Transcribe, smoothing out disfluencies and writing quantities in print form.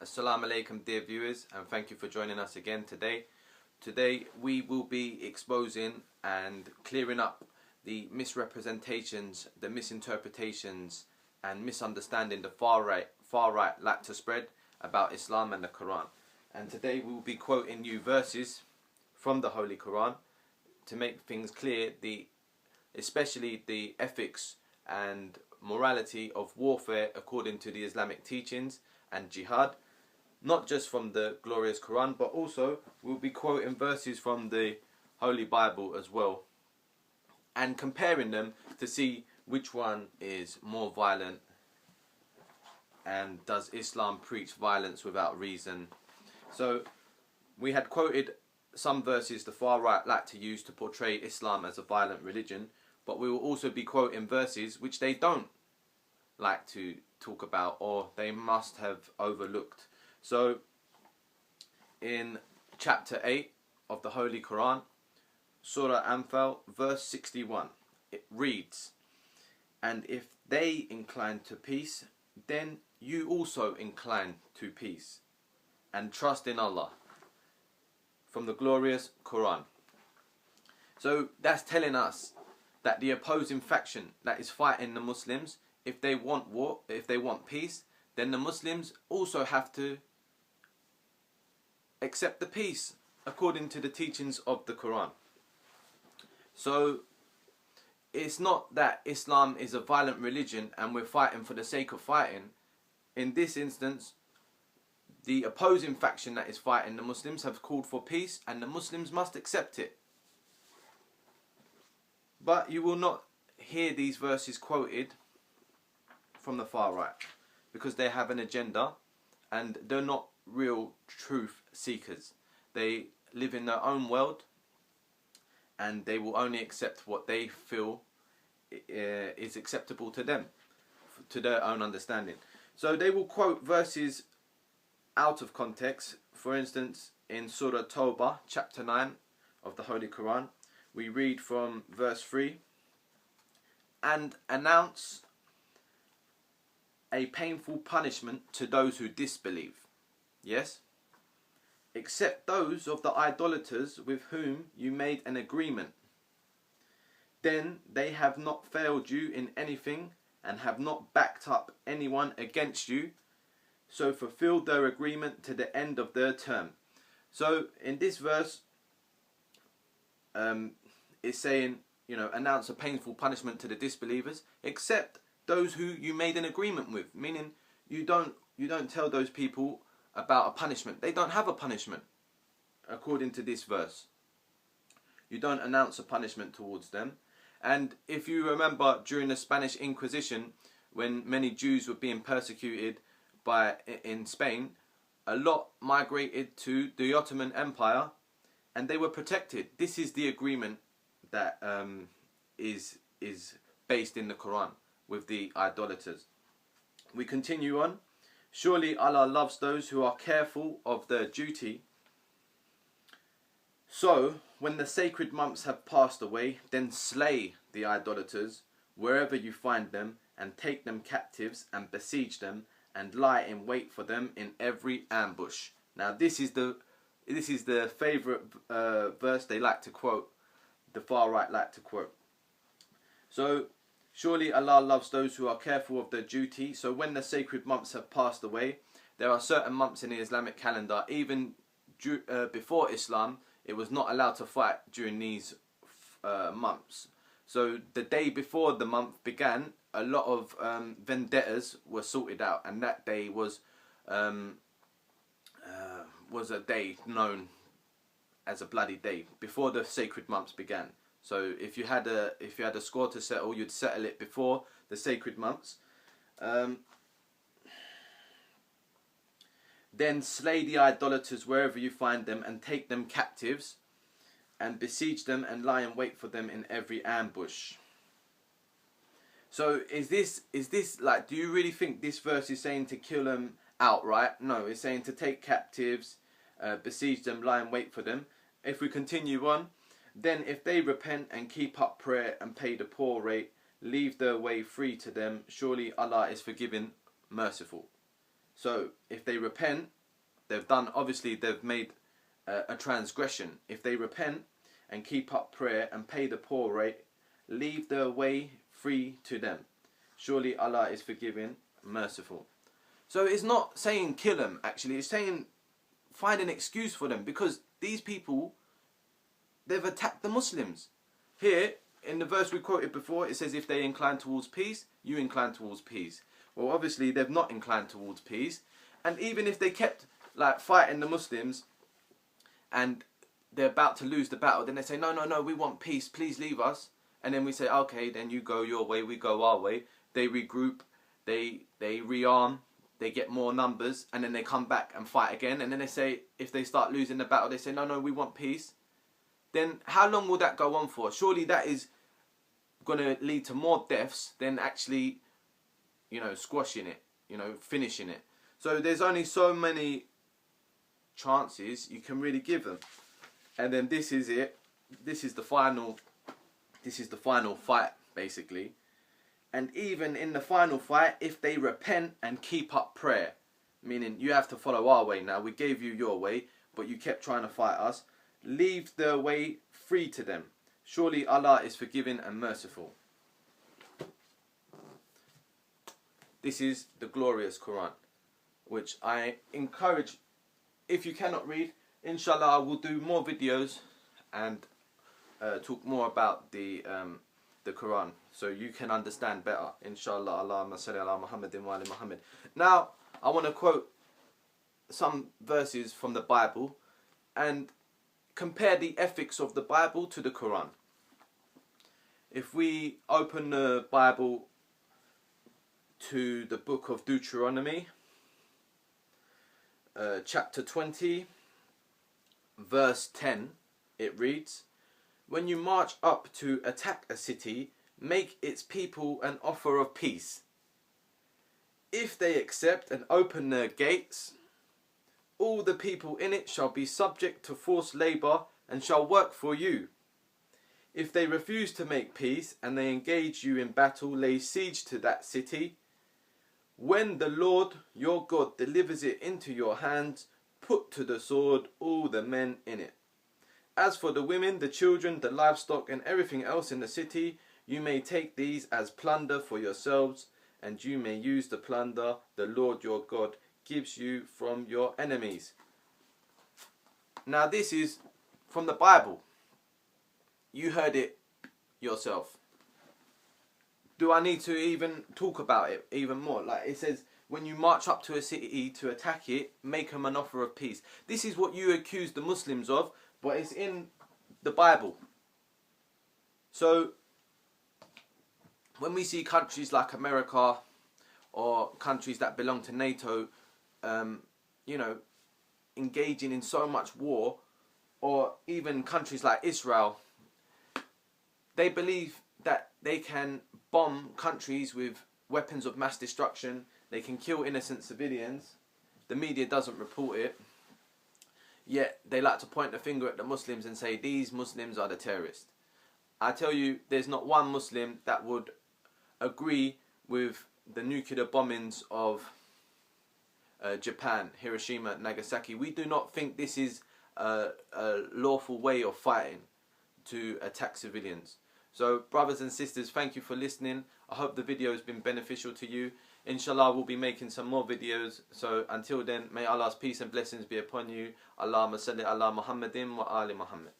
Assalamu alaikum, dear viewers, and thank you for joining us again today. Today we will be exposing and clearing up the misrepresentations, the misinterpretations and misunderstanding the far right like to spread about Islam and the Quran. And today we will be quoting you verses from the Holy Quran to make things clear, especially the ethics and morality of warfare according to the Islamic teachings and jihad, not just from the glorious Quran, but also we'll be quoting verses from the Holy Bible as well and comparing them to see which one is more violent and does Islam preach violence without reason. So we had quoted some verses the far right like to use to portray Islam as a violent religion, but we will also be quoting verses which they don't like to talk about or they must have overlooked. So in chapter 8 of the Holy Quran, Surah Anfal, verse 61, it reads, "And if they incline to peace, then you also incline to peace, and trust in Allah." From the glorious Quran. So that's telling us that the opposing faction that is fighting the Muslims, if they want war, if they want peace, then the Muslims also have to accept the peace according to the teachings of the Quran. So it's not that Islam is a violent religion and we're fighting for the sake of fighting. In this instance, the opposing faction that is fighting the Muslims have called for peace and the Muslims must accept it. But you will not hear these verses quoted from the far right because they have an agenda and they're not real truth seekers. They live in their own world and they will only accept what they feel is acceptable to them, to their own understanding. So they will quote verses out of context. For instance, in Surah Tawbah, chapter 9 of the Holy Quran, we read from verse 3, "And announce a painful punishment to those who disbelieve." Yes? "Except those of the idolaters with whom you made an agreement. Then they have not failed you in anything and have not backed up anyone against you, so fulfill their agreement to the end of their term." So in this verse, it's saying, announce a painful punishment to the disbelievers, except those who you made an agreement with. Meaning, you don't tell those people about a punishment. They don't have a punishment, according to this verse. You don't announce a punishment towards them. And if you remember, during the Spanish Inquisition, when many Jews were being persecuted in Spain, a lot migrated to the Ottoman Empire, and they were protected. This is the agreement that is based in the Quran with the idolaters. We continue on. "Surely Allah loves those who are careful of their duty. So when the sacred months have passed away, then slay the idolaters wherever you find them, and take them captives and besiege them, and lie in wait for them in every ambush." Now this is the favourite verse they like to quote, the far right like to quote. So, "Surely Allah loves those who are careful of their duty. So when the sacred months have passed away," there are certain months in the Islamic calendar, even before Islam, it was not allowed to fight during these months. So the day before the month began, a lot of vendettas were sorted out, and that day was a day known as a bloody day before the sacred months began. So if you had a score to settle, you'd settle it before the sacred months. "Then slay the idolaters wherever you find them, and take them captives, and besiege them, and lie in wait for them in every ambush." So is this like, do you really think this verse is saying to kill them outright? No, it's saying to take captives, besiege them, lie in wait for them. If we continue on, "Then if they repent and keep up prayer and pay the poor rate, leave their way free to them. Surely Allah is forgiving, merciful." So if they repent, they've made a transgression. If they repent and keep up prayer and pay the poor rate, leave their way free to them. Surely Allah is forgiving, merciful. So it's not saying kill them, actually. It's saying find an excuse for them, because these people, they've attacked the Muslims. Here, in the verse we quoted before, it says if they incline towards peace, you incline towards peace. Well, obviously, they've not inclined towards peace. And even if they kept like fighting the Muslims and they're about to lose the battle, then they say, no, no, no, we want peace, please leave us. And then we say, okay, then you go your way, we go our way. They regroup, they rearm, they get more numbers, and then they come back and fight again. And then they say, if they start losing the battle, they say, no, no, we want peace. Then how long will that go on for? Surely that is going to lead to more deaths than actually, squashing it, finishing it. So there's only so many chances you can really give them. And then this is it. This is the final fight, basically. And even in the final fight, if they repent and keep up prayer, meaning you have to follow our way now, we gave you your way, but you kept trying to fight us, leave their way free to them. Surely Allah is forgiving and merciful. This is the glorious Quran, which I encourage, if you cannot read, inshallah I will do more videos and talk more about the Quran, so you can understand better. Inshallah. Allahumma salli ala Muhammadin wa ali Muhammad. Now, I want to quote some verses from the Bible and compare the ethics of the Bible to the Quran. If we open the Bible to the book of Deuteronomy, chapter 20, verse 10, it reads, "When you march up to attack a city, make its people an offer of peace. If they accept and open their gates, all the people in it shall be subject to forced labour and shall work for you. If they refuse to make peace and they engage you in battle, lay siege to that city. When the Lord your God delivers it into your hands, put to the sword all the men in it. As for the women, the children, the livestock and everything else in the city, you may take these as plunder for yourselves, and you may use the plunder the Lord your God gives you from your enemies." Now this is from the Bible. You heard it yourself. Do I need to even talk about it even more? Like it says, when you march up to a city to attack it, make them an offer of peace. This is what you accuse the Muslims of, but it's in the Bible. So when we see countries like America or countries that belong to NATO, engaging in so much war, or even countries like Israel, they believe that they can bomb countries with weapons of mass destruction. They can kill innocent civilians. The media doesn't report it. Yet they like to point the finger at the Muslims and say, these Muslims are the terrorists. I tell you, there's not one Muslim that would agree with the nuclear bombings of Japan, Hiroshima, Nagasaki. We do not think this is a lawful way of fighting to attack civilians. So brothers and sisters, thank you for listening. I hope the video has been beneficial to you. Inshallah, we'll be making some more videos. So until then, may Allah's peace and blessings be upon you. Allahumma salli ala Muhammadin wa ali Muhammad.